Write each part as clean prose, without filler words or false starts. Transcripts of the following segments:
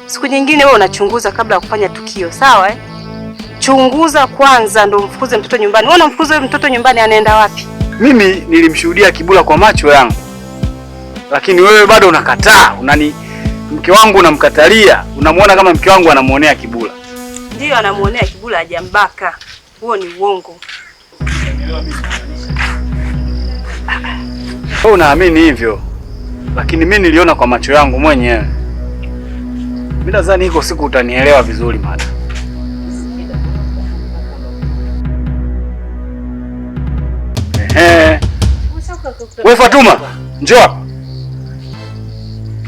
Siku nyingine wewe unachunguza kabla ya kufanya tukio, sawa eh? Chunguza kwanza ndo mfukuze mtoto nyumbani. Wewe unamfukuza yule mtoto nyumbani, anaenda wapi? Mimi nilimshuhudia Kibula kwa macho yangu. Lakini wewe bado unakataa. Mke wangu unamkatalia. Unamuona kama mke wangu anamuonea Kibula. Ndio anamuonea Kibula, hajambaka. Huo ni uongo. Wewe unaamini hivyo. Lakini mimi niliona kwa macho yangu mwenyewe. Mimi nadhani iko siku utanielewa vizuri mada. Wewe Fatuma, njoo hapa.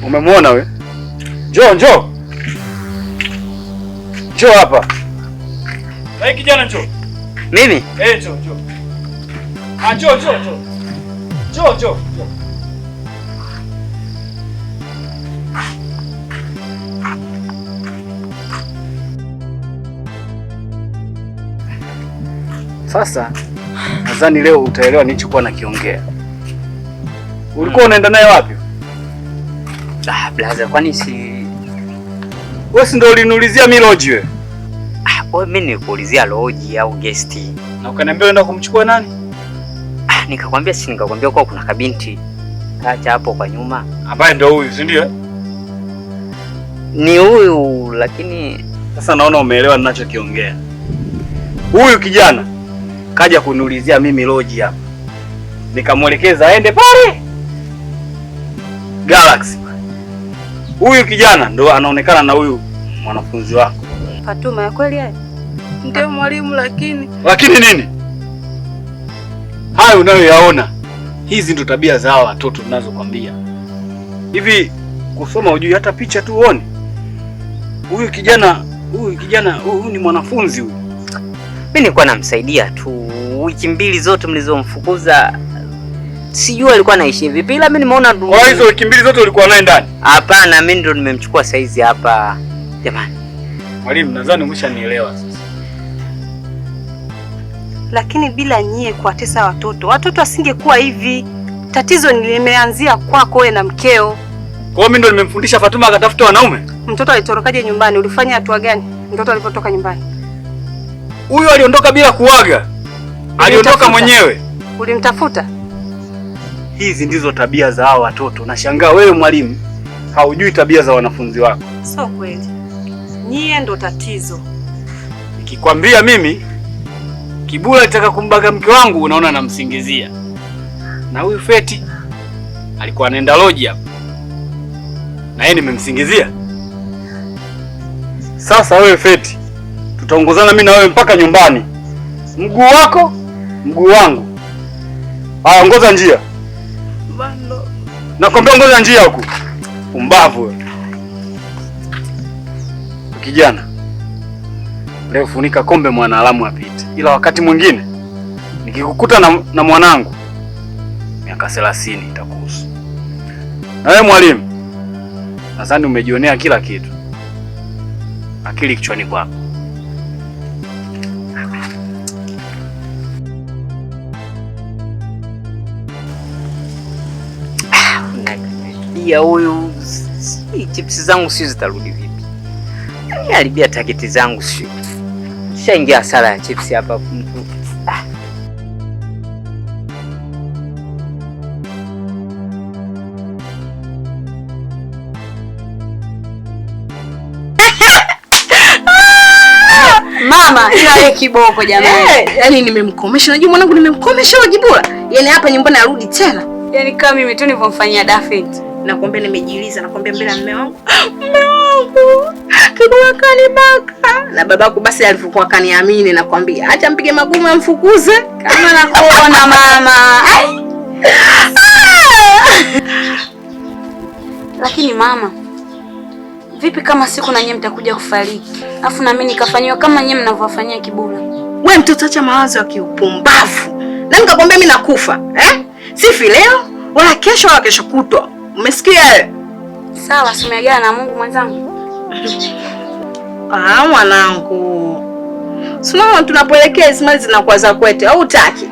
Umemwona wewe? Njoo. Njoo hapa. Wewe kijana njoo. Mimi? Njoo. Njoo. Sasa nadhani leo utaelewa nilichokuwa nakiongea. Ulikuwa unaenda naye wapi? Blaza, kwani si wewe si ndio uliniulizia mimi lodge wewe? Wewe mimi nilikuulizia lodge au guest. Na ukaniambia unaenda kumchukua nani? Nikakwambia kwa kuna kabinti kacha hapo kwa nyuma. Ambaye ndio huyu, si ndio? Ni huyu, lakini sasa naona umeelewa ninachokiongea. Huyu kijana kaja kuniulizia mimi lodge hapa. Nikamwelekeza aende pale Galaxy. Huyu kijana ndo anaonekana na huyu mwanafunzi wako. Fatuma, ya kweli haya? Ndio mwalimu, lakini nini? Hayo unayoyaona. Hizi ndo tabia za hawa watoto ninazokwambia. Hivi kusoma hujui hata picha tu uone? Huyu kijana ni mwanafunzi huyu. Mimi nilikuwa namsaidia tu. Wiki mbili zote mlizomfukuza sijui alikuwa anaishi vipi, ila mimi nimeona tu. Kwa hizo wiki mbili zote ulikuwa naye ndani? Hapana, mimi ndo nimemchukua saizi hapa. Jamani. Mwalimu, nadhani umeshanielewa sasa. Lakini bila nyie kuwatesa watoto asingekuwa hivi. Tatizo limeanzia kwako wewe na mkeo. Kwa hiyo mimi ndo nimemfundisha Fatuma akatafuta wanaume? Mtoto alitorokaje nyumbani? Ulifanya hatua gani mtoto alipotoka nyumbani? Huyu aliondoka bila kuaga. Aliondoka mwenyewe. Ulimtafuta? Hizi ndizo tabia za hao watoto. Nashangaa wewe mwalimu haujui tabia za wanafunzi wako. Sio kweli. Nyie ndo tatizo. Nikikwambia mimi Kibula alitaka kumbaga mke wangu, unaona namsingizia. Na huyu Feti alikuwa anaenda lodge hapa. Na yeye nimemsingizia. Sasa wewe Feti, tutaongozana mimi na wewe mpaka nyumbani. Mguu wako, mguu wangu. Haya, ongoza njia. Bando. Nakwambia ongoza njia huku. Umbavu wewe. Kijana. Leo funika kombe mwanaalamu apite. Ila wakati mwingine nikikukuta na mwanangu miaka 30 itakuhusu. Na wewe mwalimu, nadhani umejionea kila kitu. Akili kichwani kwako. Ya huyu chips zangu sio zitarudi vipi? Yaani alibia taketi zangu sio. Shaingia hasara ya chips hapa mtu. Mama, ila yeye kiboko jamani. Yaani nimemkomesha, unajua mwanangu nimemkomesha Kibula. Yaani hapa nyumbani arudi tena. Yaani kama mimi tu nilivyomfanyia David. Nakwambia nimejiliza, nakwambia mbele ya mume wangu. Mume wangu Kibula kanibaka. Na babako basi alivyokuwa kaniamini, nakwambia acha mpige magumu amfukuze. Kama nakuona mama. Lakini mama, vipi kama siku na nyie mtakuja kufariki? Alafu na mimi nikafanywa kama nyie mnavyofanyia Kibula. Wewe mtoto acha mawazo ya kiupumbavu. Na nikakwambia mimi nakufa, Sifi leo wala kesho wala kesho kutwa. Umesikia wewe? Sawa, sumeagana na Mungu mwenzangu. Mwanangu. Sio tunapoelekea Ismail zinakuwa za kwetu au utaki?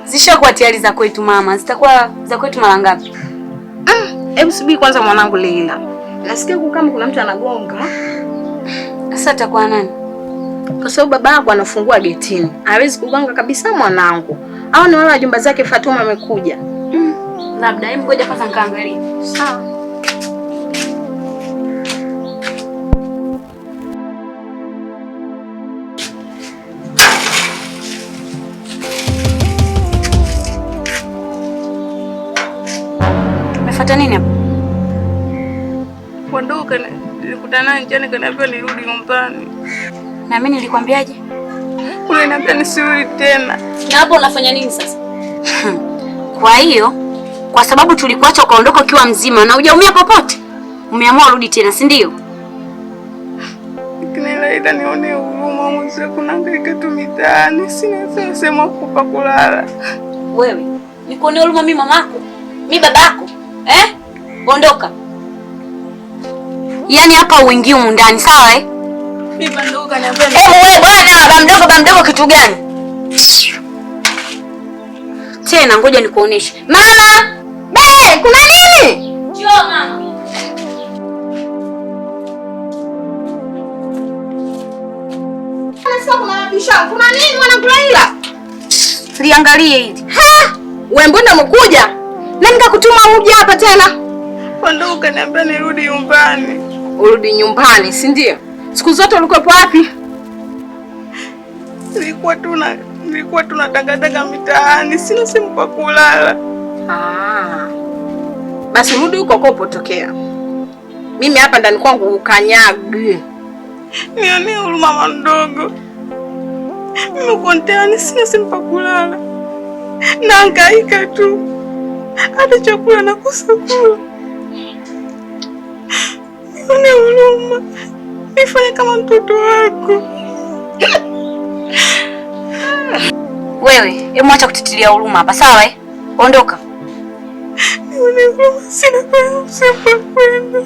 Zishakuwa tayari za kwetu mama. Zitakuwa za kwetu mara ngapi? Hebu subiri kwanza mwanangu Leila. Nasikia kama kuna mtu anagonga. Sasa atakuwa nani? Kwa sababu baba yako anafungua getini. Hawezi kugonga kabisa mwanangu. Au ni wale wajumba zake Fatuma amekuja. Labda hebu ngoja kwanza nikaangalie. Sawa. Umefuata nini hapa? Kuondoka nilikutana njiani kaniambia nirudi nyumbani. Na mimi nilikwambiaje? Uliniambia nisirudi tena. Na hapo unafanya nini sasa? Kwa hiyo kwa sababu tulikuacha ukaondoka ukiwa mzima na hujaumia popote, umeamua rudi tena, si ndio? Kinilaida nione huruma mzee, kunahangaika tu mitaani, sina sema kupa kulala. Wewe, nikuone huruma mimi mamako? Mimi babako? Ondoka. Yaani hapa uingie humu ndani, sawa eh? Mimi ndio kaniambia. Wewe bwana, ba mdogo kitu gani? Tena ngoja nikuoneshe. Mama! Kuna nini? Njoo mama. Kuna nini mwanangu Laila? Liangalie hili. Wewe mbona umekuja? Nani kakutuma uje hapa tena? Ndio kaniambia nirudi nyumbani. Urudi nyumbani, si ndio? Siku zote ulikuwa wapi? Nilikuwa tunatangatanga mitaani, sina sehemu pa kulala. Basi rudi huko ulipotokea. Mimi hapa ndani kwangu ukanyage. Nione huruma mama mdogo. Mimi uko ndani, sina sehemu pa kulala. Nahangaika tu. Hata chakula nakosa kula. Nione huruma. Nifanye kama mtoto wako. Wewe, hebu acha kutitilia huruma hapa, sawa eh? Ondoka. Nione huruma, sina kwa kwenda.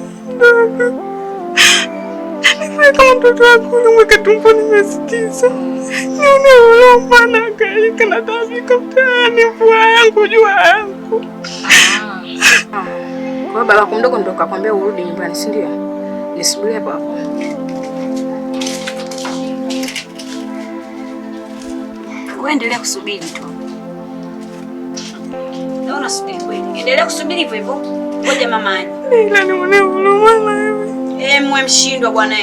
Nifanye kama mtoto wako, nimweke tumboni nimesikiza. Nione huruma, nahangaika na tabika mtaani, mvua yangu, jua yangu. Kwa baba yako mdogo ndio kakwambia urudi nyumbani, si ndio? Nisubiri hapo hapo. Wewe endelea kusubiri tu. Naona subiri kweli. Endelea kusubiri hivyo hivyo. Ngoja mama aje. Leila, nione huruma wewe. Mwe mshindwa bwana .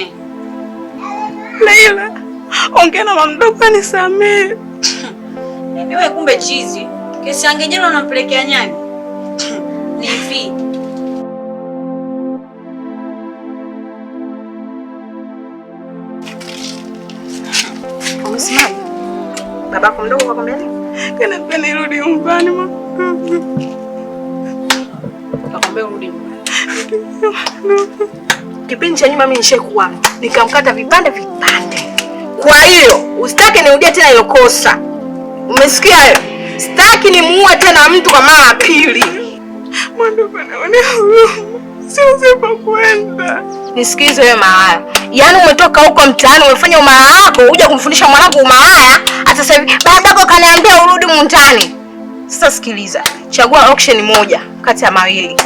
Leila, ongea na mama mdogo anisamee. Wewe kumbe chizi. Kesi angejela unampelekea nyani. Ni hivi. Umesimama? Babako mdogo kakwambia nini? Kaniambia nirudi nyumbani mama. Kakwambia urudi nyumbani. Kipindi cha nyuma mimi nishakuwa nikamkata vipande. Kwa hiyo usitaki nirudie tena hilo kosa. Umesikia hiyo? Sitaki nimuue tena mtu kwa mara pili. Mwanangu anaona huruma. Sio pa kwenda. Nisikize wewe malaya. Yaani umetoka huko mtaani umefanya umalaya wako, uje kumfundisha mwanangu umalaya, hata sasa hivi babako kaniambia urudi mtaani. Sasa sikiliza. Chagua option moja kati ya mawili.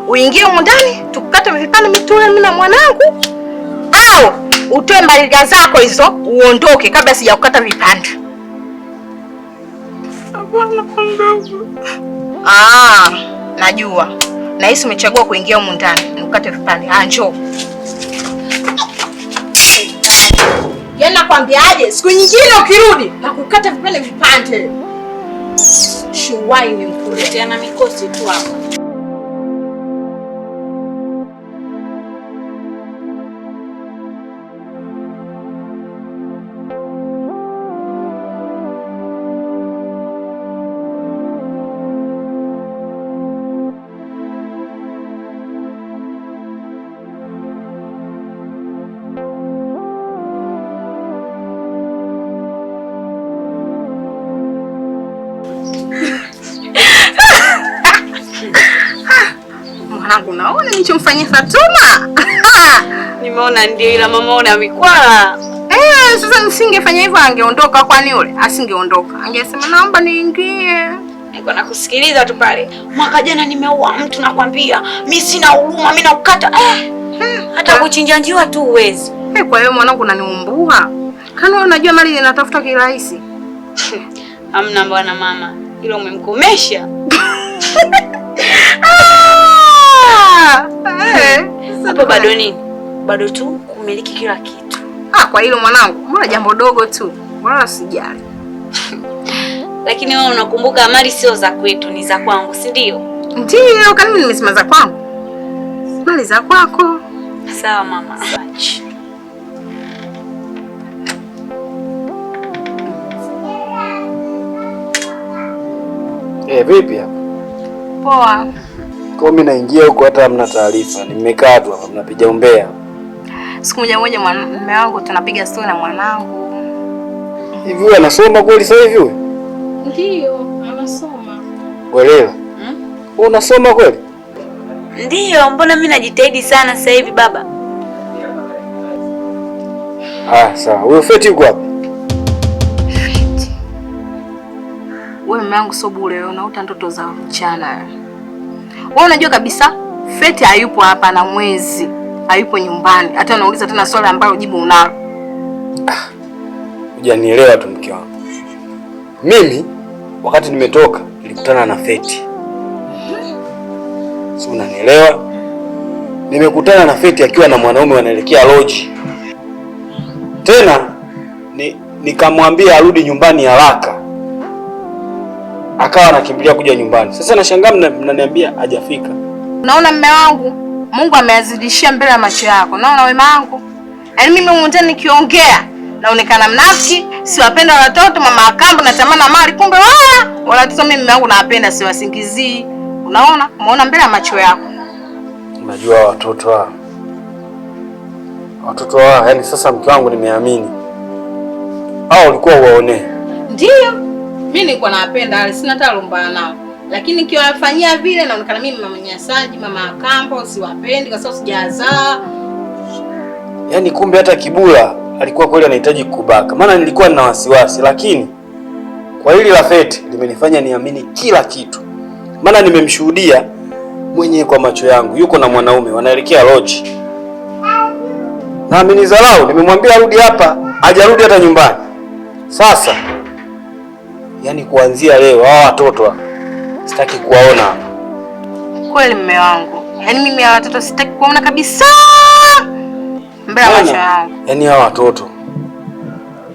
Uingie huko ndani, tukukate vipande mitule mimi na mwanangu, au utoe mbaliga zako hizo uondoke kabla sijakukata vipande. Hapana mdogo. Najua. Na hisi umechagua kuingia huko ndani, nikukate vipande. Njoo. Yaani nakwambiaje, siku nyingine ukirudi na kukata vipande. Shuwai ni mkuletea na mikosi tu hapa. Mwanangu, naona nilichomfanyia Fatuma. Nimeona ndio, ila mama una mikwala. Sasa nisingefanya hivyo angeondoka, kwani yule asingeondoka. Angesema naomba niingie. Niko nakusikiliza tu pale. Mwaka jana nimeua mtu nakwambia. Mimi sina huruma, mimi nakukata. Hata kuchinja njiwa tu uwezi. Kwa hiyo mwanangu unaniumbua. Kana unajua mali inatafuta kirahisi. Hamna bwana mama. Hilo umemkomesha. Hapo bado nini? Bado tu kumiliki kila kitu. Kwa hilo mwanangu, mbona jambo dogo tu. Wala sijali. Lakini wewe unakumbuka mali sio za kwetu, ni za kwangu, si ndio? Ndio, kama nimesema za kwangu. Mali za kwako. Sawa mama. Vipi hapa? Poa. Kwa mimi naingia huko hata hamna taarifa. Nimekaa tu hapa mnapiga umbea. Siku moja mume wangu tunapiga story na mwanangu. Hivi wewe unasoma kweli sasa hivi wewe? Ndio, anasoma. Wewe? Unasoma kweli? Ndio, mbona mimi najitahidi sana sasa hivi baba? Sawa. Wewe Feti uko wapi? Wewe mume wangu sio bure, unaota ndoto za mchana. Wewe unajua kabisa Feti hayupo hapa na mwezi. Hayupo nyumbani. Hata unauliza tena swali ambalo jibu unalo. Hujanielewa tu mke wangu. Mimi wakati nimetoka nilikutana na Feti. Si unanielewa? Nimekutana na Feti akiwa na mwanaume wanaelekea lodge. Tena nikamwambia arudi nyumbani haraka. Akawa anakimbilia kuja nyumbani. Sasa nashangaa mnaniambia hajafika. Unaona mume wangu, Mungu ameazidishia mbele ya macho yako. Unaona wema wangu? Yaani mimi mwenyewe nikiongea naonekana mnafiki, siwapenda watoto, mama akambo natamana mali, kumbe wala watoto mimi mume wangu nawapenda, siwasingizii. Unaona? Umeona mbele ya macho yako. Unajua watoto hao, yani sasa mke wangu nimeamini. Hao ulikuwa uwaone. Ndio. Mimi nilikuwa nawapenda wale, sina hata lumbana nao. Lakini nikiwafanyia vile naonekana mimi mama nyasaji, mama akambo, siwapendi kwa sababu sijazaa. Yaani kumbe hata Kibula alikuwa kweli anahitaji kubaka. Maana nilikuwa nina wasiwasi, lakini kwa hili la Feti limenifanya niamini kila kitu. Maana nimemshuhudia mwenyewe kwa macho yangu. Yuko na mwanaume wanaelekea lodge. Na amenidharau, nimemwambia arudi hapa, hajarudi hata nyumbani. Sasa yaani kuanzia leo hao watoto sitaki kuwaona. Kweli mume wangu. Yaani mimi hao watoto sitaki kuwaona kabisa. Mbele ya macho yangu. Yaani hao watoto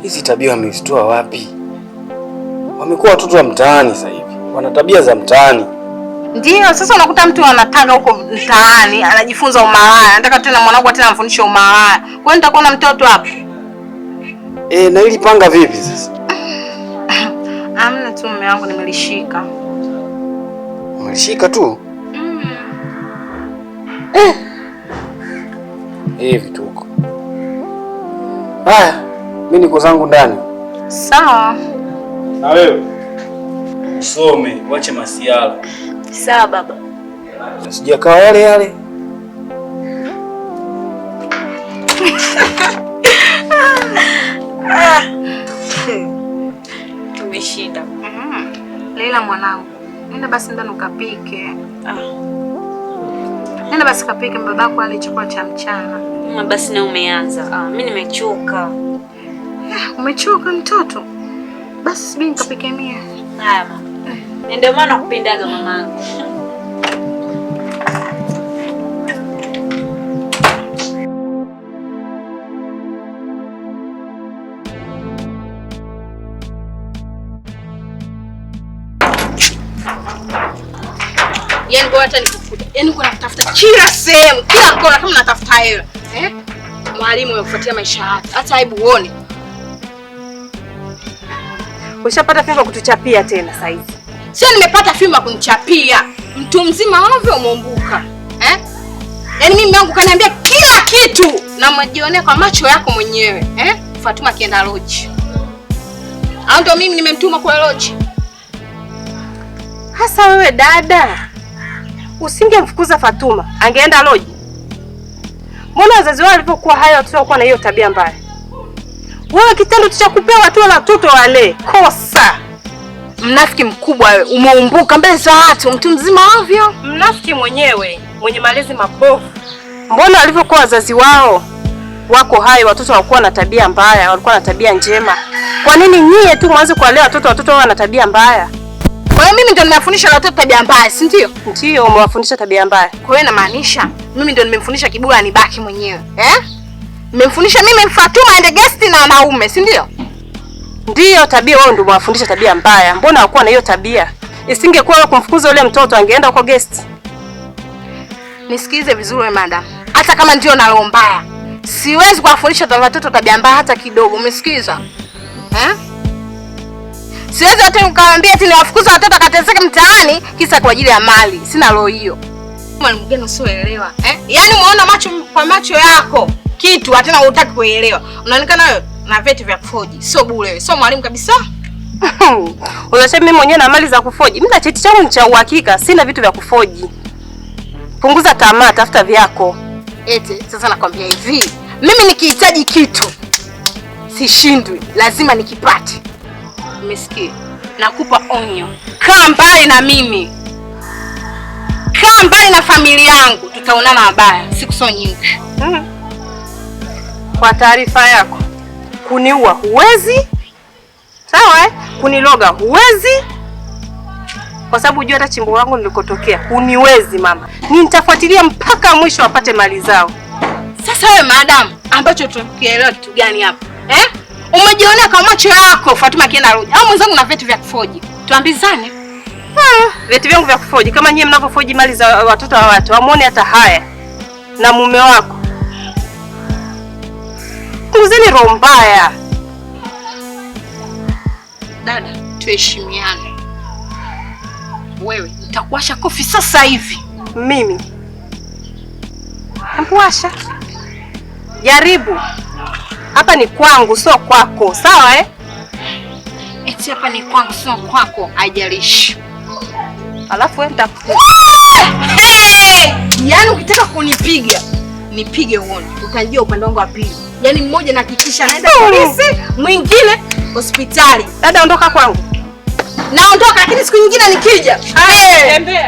hizi tabia wamezitoa wapi? Wamekuwa watoto wa mtaani sasa hivi. Wana tabia za mtaani. Ndio, sasa unakuta mtu anataka huko mtaani, anajifunza umalaya. Anataka tena mwanangu tena amfundishe umalaya. Kwa hiyo nitakuwa na mtoto hapo. Na ili panga vipi sasa? Amna tu mume wangu nimelishika. Umelishika tu? Vituko. Haya, mimi niko zangu ndani. Sawa. Na wewe? Usome, wache masiala. Sawa baba. Sijakaa yale. Tumeshinda. Leila mwanangu, nenda basi ndani ukapike. Nenda basi kapike, babako ale chakula cha mchana. Basi na umeanza. Mimi nimechoka. Umechoka mtoto? Basi subiri nikapike mie. Haya mama. Ndio maana nakupendaga mamangu. Yaani bora hata nikufuta. Yaani uko natafuta kila sehemu, kila kona kama natafuta hela. Mwalimu anakufuatia maisha yako. Hata aibu uone. Ushapata fimbo kutuchapia tena sasa hivi. Sio nimepata fimbo kunichapia. Mtu mzima ovyo umeumbuka. Yaani mimi wangu kaniambia kila kitu na mjionea kwa macho yako mwenyewe. Fatuma kienda lodge. Au ndio mimi nimemtuma kwa lodge? Hasa wewe dada, usingemfukuza Fatuma, angeenda lodge. Mbona wazazi wao walipokuwa hayo tutakuwa na hiyo tabia mbaya? Wewe kitendo cha kupewa tu watoto wale, kosa. Mnafiki mkubwa wewe, umeumbuka mbele za watu, mtu mzima ovyo. Mnafiki mwenyewe, mwenye malezi mabovu. Mbona walivyokuwa wazazi wao wako hai, watoto walikuwa na tabia mbaya, walikuwa na tabia njema. Kwa nini nyie tu mwanze kuwalea watoto wao na tabia mbaya? Kwa hiyo mimi ndio nimewafundisha watoto tabia mbaya, si ndio? Ndio, umewafundisha tabia mbaya. Kwa hiyo inamaanisha mimi ndio nimemfundisha Kibula anibaki mwenyewe. Nimemfundisha mimi Fatuma aende guest na wanaume, si ndio? Ndio, tabia wao ndio umewafundisha tabia mbaya. Mbona hawakuwa na hiyo tabia? Isingekuwa wewe kumfukuza yule mtoto angeenda kwa guest. Nisikize vizuri madam. Hata kama ndio na roho mbaya, siwezi kuwafundisha watoto tabia mbaya hata kidogo. Umesikiza? Siwezi hata nikamwambia eti niwafukuza watoto akateseke mtaani kisa kwa ajili ya mali. Sina roho hiyo. Mwalimu mgeni usioelewa. Yaani muona macho kwa macho yako kitu hata hutaki kuelewa. Unaonekana wewe na vyeti vya kufoji. Sio bure wewe. Sio mwalimu kabisa. Unasema mimi mwenyewe na mali za kufoji. Mimi na cheti changu ni cha uhakika, sina vitu vya kufoji. Punguza tamaa, tafuta vyako. Eti sasa nakwambia hivi, mimi nikihitaji kitu sishindwi, lazima nikipate. Umesikia? Nakupa onyo. Kaa mbali na mimi. Kaa mbali na familia yangu, tutaonana mabaya siku sio nyingi. Kwa taarifa yako, kuniua huwezi. Sawa Kuniloga huwezi. Kwa sababu unajua hata chimbo langu nilikotokea. Huniwezi mama. Nitafuatilia mpaka mwisho wapate mali zao. Sasa wewe madam, ambacho tukielewa kitu gani hapa? Umejionea kwa macho yako Fatuma akienda Roji. Au mwenzangu na vitu vya kufoji. Tuambizane. Vitu vyangu vya kufoji kama nyie mnavyofoji mali za watoto wa watu. Hamuone hata haya. Na mume wako. Kuzini roho mbaya. Dada, tuheshimiane. Wewe nitakuwasha kofi sasa hivi. Mimi nakuwasha. Jaribu. Hapa ni kwangu sio kwako, sawa Eti hapa ni kwangu sio kwako, haijalishi. Alafu wewe Yaani ukitaka kunipiga, nipige uone. Utajua upande wangu wa pili. Yaani mmoja nahakikisha anaenda polisi, mwingine hospitali. Dada ondoka kwangu. Naondoka lakini siku nyingine nikija.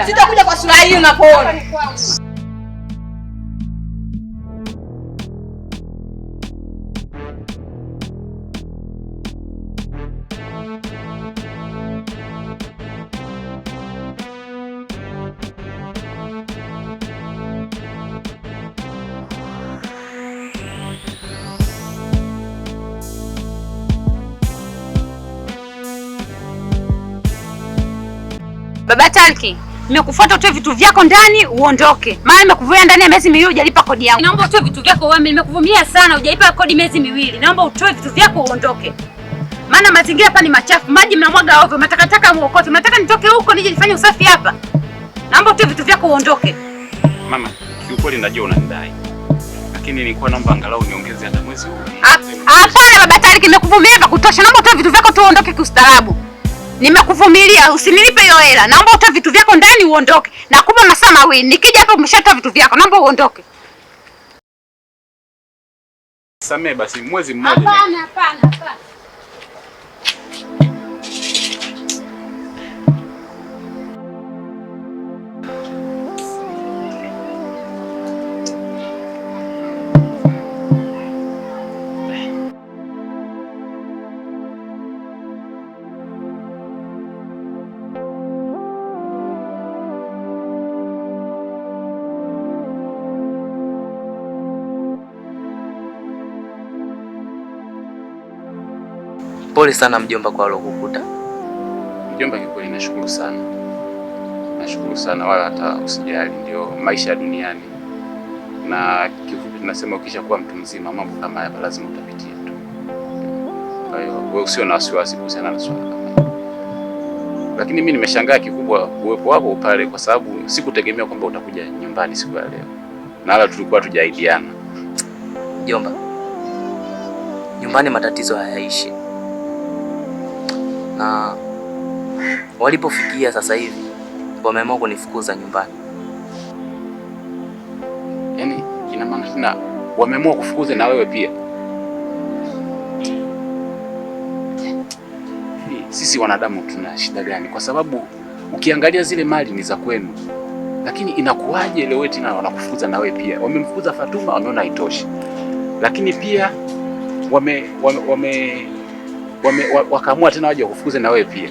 Sitakuja kwa sura hii unapoona. Baba Talki, nimekufuata utoe vitu vyako ndani uondoke. Maana nimekuvuia ndani ya miezi miwili hujalipa kodi yangu. Naomba utoe vitu vyako wewe, nimekuvumilia sana hujalipa kodi miezi miwili. Naomba utoe vitu vyako uondoke. Maana mazingira hapa ni machafu, maji mnamwaga ovyo, matakataka muokote. Nataka nitoke huko nije nifanye usafi hapa. Naomba utoe vitu vyako uondoke. Mama, kiukweli najua unanidai. Lakini nilikuwa naomba angalau niongeze hata mwezi huu. Hapana Baba Talki, nimekuvumilia vya kutosha. Naomba utoe vitu vyako tu uondoke kiustaarabu. Nimekuvumilia, usinilipe hiyo hela. Naomba utoe vitu vyako ndani uondoke. Nakupa masaa mawili. Nikija hapa umeshatoa vitu vyako. Naomba uondoke. Samee basi mwezi mmoja. Hapana. Pole sana mjomba kwa alokukuta. Mjomba, kikweli nashukuru sana. Nashukuru sana, wala hata usijali, ndio maisha ya duniani. Na kifupi tunasema ukisha kuwa mtu mzima mambo kama haya lazima utapitia tu. Kwa hiyo wewe usio na wasiwasi kuhusiana na swala kama hilo. Lakini mimi nimeshangaa kikubwa uwepo wako pale kwa sababu sikutegemea kwamba utakuja nyumbani siku ya leo. Na wala tulikuwa tujaidiana. Mjomba, nyumbani matatizo hayaishi. Na walipofikia sasa hivi wameamua kunifukuza nyumbani. Yaani ina maana tena wameamua kufukuza na wewe pia? Sisi wanadamu tuna shida gani? Kwa sababu ukiangalia zile mali ni za kwenu, Lakini inakuwaje leo eti na wanakufukuza na wewe pia? Wamemfukuza Fatuma, wameona haitoshi. Lakini pia wakaamua tena waje kufukuza na wewe pia.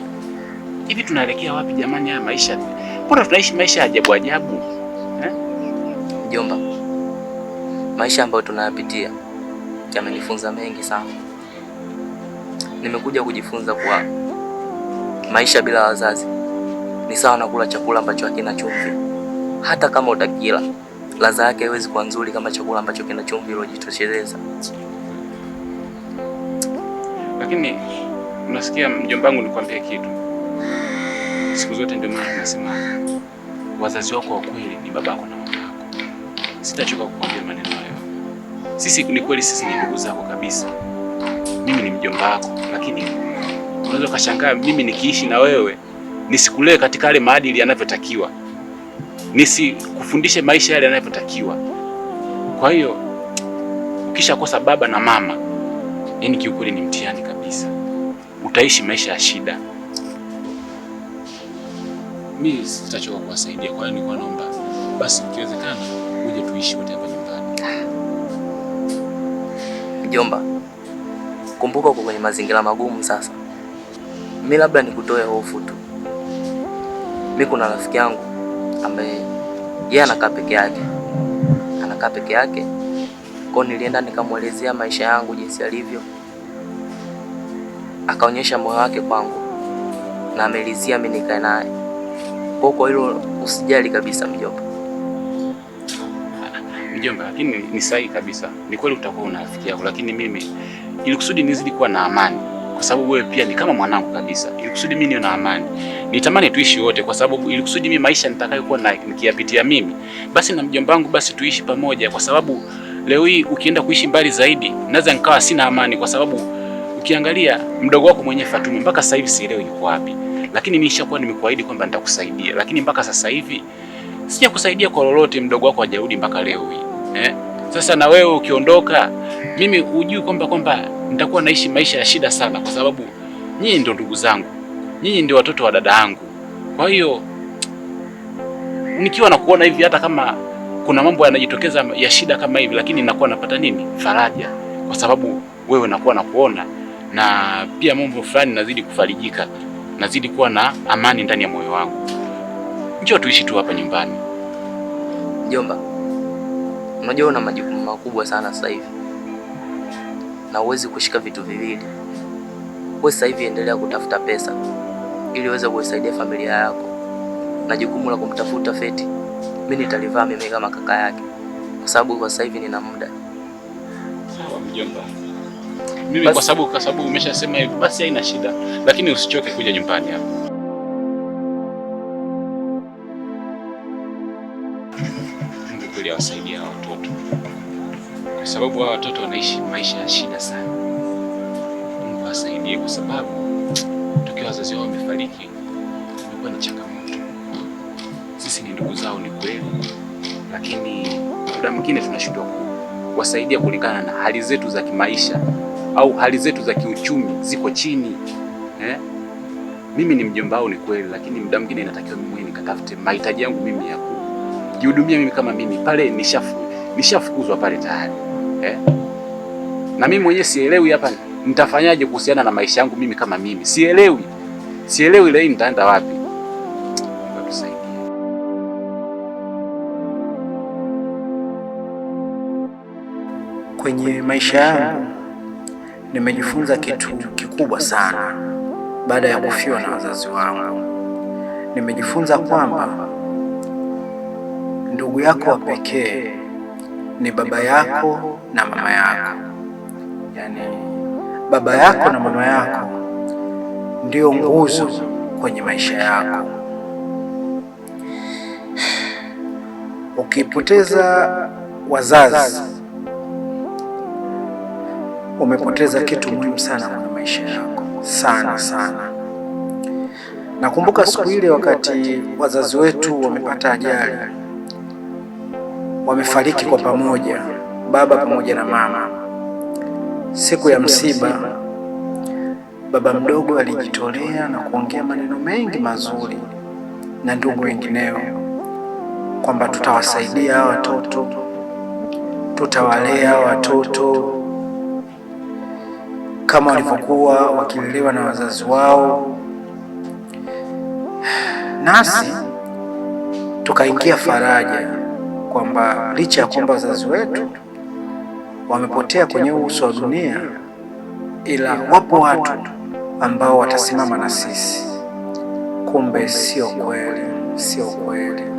Hivi tunaelekea wapi jamani? Haya maisha, mbona tunaishi maisha ajabu ajabu eh? Mjomba, maisha ambayo tunayapitia yamenifunza mengi sana. Nimekuja kujifunza kuwa maisha bila wazazi ni sawa na kula chakula ambacho hakina chumvi. Hata kama utakila, ladha yake haiwezi kuwa nzuri kama chakula ambacho kina chumvi iliyojitosheleza. Lakini unasikia mjomba wangu, nikwambie kitu. Siku zote ndio maana tunasema wazazi wako wa kweli ni babako na mama yako. Sitachoka kukwambia maneno hayo. Sisi ni kweli, sisi ni ndugu zako kabisa. Mimi ni mjomba wako, lakini unaweza kashangaa mimi nikiishi na wewe nisikulee katika yale maadili yanavyotakiwa, nisikufundishe maisha yale yanavyotakiwa. Kwa hiyo ukishakosa baba na mama, yani kiukweli ni mtihani kabisa, utaishi maisha ya shida. Mimi sitachoka kuwasaidia, kwa hiyo nilikuwa naomba basi ikiwezekana uje tuishi wote hapa nyumbani. Mjomba, kumbuka uko kwenye mazingira magumu sasa. Mimi labda nikutoe hofu tu. Mimi kuna rafiki yangu ambaye yeye anakaa peke yake. Kwa nilienda nikamwelezea maisha yangu jinsi yalivyo. Akaonyesha moyo wake kwangu na amelizia mimi nikae naye. Kwa hilo usijali kabisa mjomba. Mjomba, lakini ni sahihi kabisa. Ni kweli utakuwa una rafiki yako, lakini mimi ili kusudi nizidi kuwa na amani, kwa sababu wewe pia ni kama mwanangu kabisa. Ili kusudi mimi niwe na amani, nitamani tuishi wote, kwa sababu ili kusudi mimi maisha nitakayokuwa nikiyapitia mimi, basi na mjomba wangu basi tuishi pamoja, kwa sababu leo hii ukienda kuishi mbali zaidi naweza nikawa sina amani, kwa sababu ukiangalia mdogo wako mwenyewe Fatuma mpaka sasa hivi sielewi yuko wapi. Lakini nishakuwa nimekuahidi kwamba nitakusaidia, lakini mpaka sasa hivi sijakusaidia kwa lolote. Mdogo wako hajarudi mpaka leo hii Sasa na wewe ukiondoka, mimi hujui kwamba nitakuwa naishi maisha ya shida sana, kwa sababu nyinyi ndio ndugu zangu, nyinyi ndio watoto wa dada yangu. Kwa hiyo nikiwa nakuona hivi, hata kama kuna mambo yanajitokeza ya shida kama hivi, lakini nakuwa napata nini, faraja, kwa sababu wewe nakuwa nakuona, na pia mambo fulani nazidi kufarijika, nazidi kuwa na amani ndani ya moyo wangu. Njoo tuishi tu hapa nyumbani. Mjomba, unajua una majukumu makubwa sana sasa hivi, na uwezi kushika vitu viwili. Wewe sasa hivi endelea kutafuta pesa ili uweze kusaidia familia yako, na jukumu la kumtafuta Feti mimi nitalivaa mimi kama kaka yake, kwa sababu kwa sasa hivi nina muda. Sawa mjomba. Mimi kwa sababu umeshasema hivi, basi haina shida, lakini usichoke kuja nyumbani hapa. Mungu kweli awasaidia watoto, kwa sababu hao watoto wanaishi maisha ya shida sana. Mungu awasaidie, kwa sababu tukiwa wazazi wao wamefariki imekuwa ni changamoto. Sisi ni ndugu zao, ni kweli, lakini muda mwingine tunashindwa kuwasaidia kulingana na hali zetu za kimaisha au hali zetu za kiuchumi ziko chini. Mimi ni mjomba wao, ni kweli, lakini muda mwingine inatakiwa mimi nikatafute mahitaji yangu mimi ya kujihudumia mimi kama mimi. Pale nishafukuzwa pale tayari. Na mimi mwenyewe sielewi hapa nitafanyaje kuhusiana na maisha yangu mimi kama mimi. Sielewi leo nitaenda wapi. Kwenye maisha yangu nimejifunza kitu kikubwa sana baada ya kufiwa na wazazi wangu. Nimejifunza kwamba ndugu yako wa pekee ni baba yako na mama yako. Yaani baba yako na mama yako ndio nguzo kwenye maisha yako. Ukipoteza wazazi, umepoteza kitu muhimu sana kwenye maisha yako, sana sana. Nakumbuka siku ile wakati wazazi wetu wamepata ajali, wamefariki kwa pamoja, baba pamoja na mama. Siku ya msiba, baba mdogo alijitolea na kuongea maneno mengi mazuri na ndugu wengineo, kwamba tutawasaidia hawa watoto, tutawalea watoto kama walivyokuwa wakilelewa na wazazi wao, nasi tukaingia faraja kwamba licha ya kwamba wazazi wetu wamepotea kwenye uso wa dunia, ila wapo watu ambao watasimama na sisi. Kumbe sio kweli, sio kweli.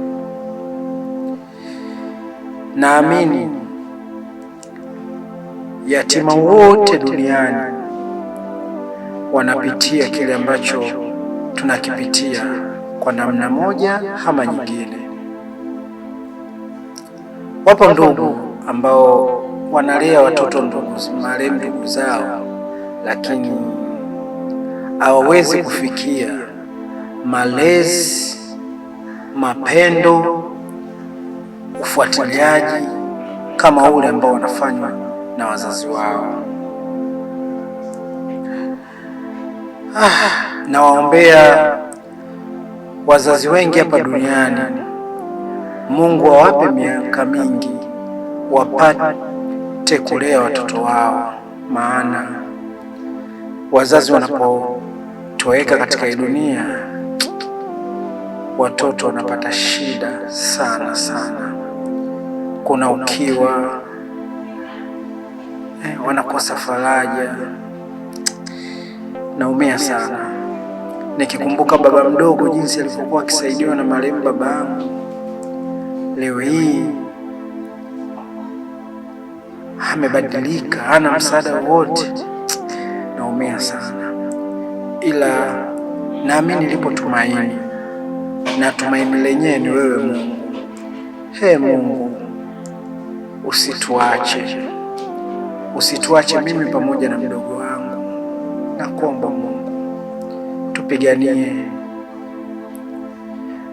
Naamini yatima wote duniani wanapitia kile ambacho tunakipitia kwa namna moja ama nyingine. Wapo ndugu ambao wanalea watoto marehemu ndugu zao, lakini hawawezi kufikia malezi, mapendo, ufuatiliaji kama ule ambao wanafanywa na wazazi wao. Nawaombea wazazi wengi hapa duniani, Mungu awape miaka mingi wapate kulea watoto wao, maana wazazi wanapotoweka katika hii dunia, watoto wanapata shida sana sana. Kuna ukiwa, wanakosa faraja. Naumia sana nikikumbuka baba mdogo jinsi alivyokuwa akisaidiwa na marehemu baba yangu. Leo hii amebadilika, hana msaada wowote. Naumia sana, ila naamini lipo tumaini, na tumaini lenyewe ni wewe Mungu. Mungu, usituache mimi pamoja na mdogo wangu. Nakuomba Mungu, tupiganie,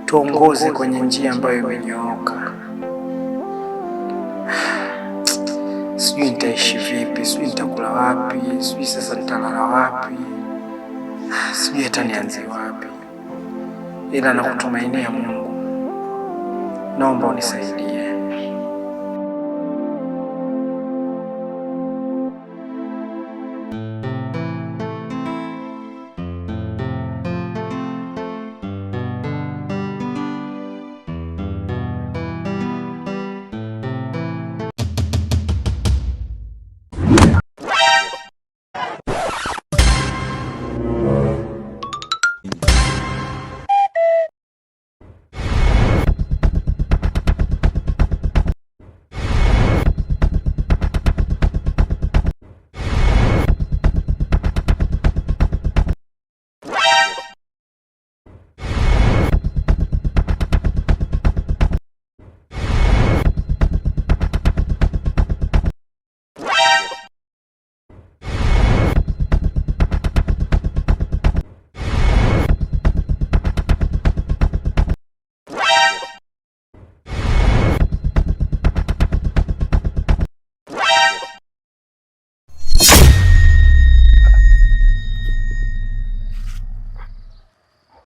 tuongoze kwenye njia ambayo imenyooka. Sijui nitaishi vipi, sijui nitakula wapi, sijui sasa nitalala wapi, sijui hata nianzie wapi, ila nakutumainia Mungu. Naomba unisaidie.